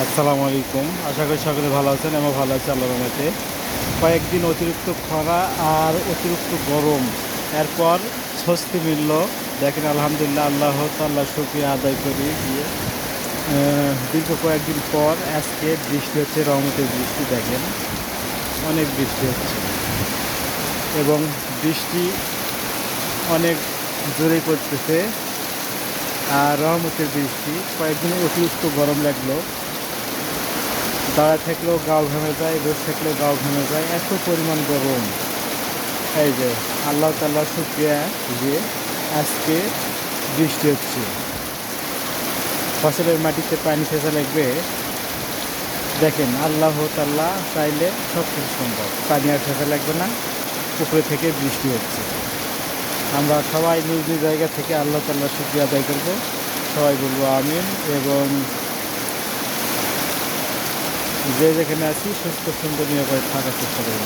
আসসালামু আলাইকুম। আশা করি সকলে ভালো আছেন। আমি ভালো আছি আল্লাহর রহমতে। কয়েকদিন অতিরিক্ত খরা আর অতিরিক্ত গরম, এরপর স্বস্তি মিলল। দেখেন আলহামদুলিল্লাহ, আল্লাহ তাআলার শুকরিয়া আদায় করি দিয়ে দীর্ঘ কয়েকদিন পর আজকে বৃষ্টি হচ্ছে, রহমতের বৃষ্টি। দেখেন অনেক বৃষ্টি হচ্ছে এবং বৃষ্টি অনেক জোরে করতেছে। আর রহমতের বৃষ্টি, কয়েকদিন অতিরিক্ত গরম লাগলো, দাঁড়া থাকলেও গাও ঘেমে যায়, রোদ থাকলেও গাও ঘেমে যায়, এত পরিমাণ গরম। এই যে আল্লাহ তাআলার শুকরিয়া যে আজকে বৃষ্টি হচ্ছে, ফসলের মাটিতে পানি সেচা লাগবে। দেখেন আল্লাহ তাআলা চাইলে সব কিছু সম্ভব, পানি আর সেচা লাগবে না, উপরে থেকে বৃষ্টি হচ্ছে। আমরা সবাই নিজ নিজ জায়গা থেকে আল্লাহ তাআলার শুকরিয়া আদায় করব, সবাই বলবো আমিন। এবং যে যেখানে আছি সুস্থ সুন্দর নিরাপদে থাকার চেষ্টা করব।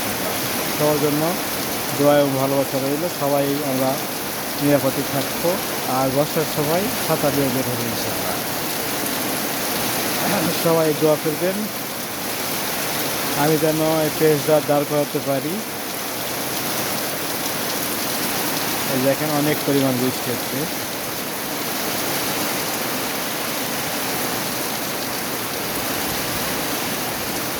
সবার জন্য দোয়া এবং ভালোবাসা রইল। সবাই আমরা নিরাপদে থাকবো। আর বর্ষার সময় ছাতা দিয়ে বের হবে ইনশাআল্লাহ। সবাই দোয়া করবেন আমি যেন এই পেজটা দাঁড় করাতে পারি। এই দেখেন অনেক পরিমাণ বৃষ্টি হচ্ছে।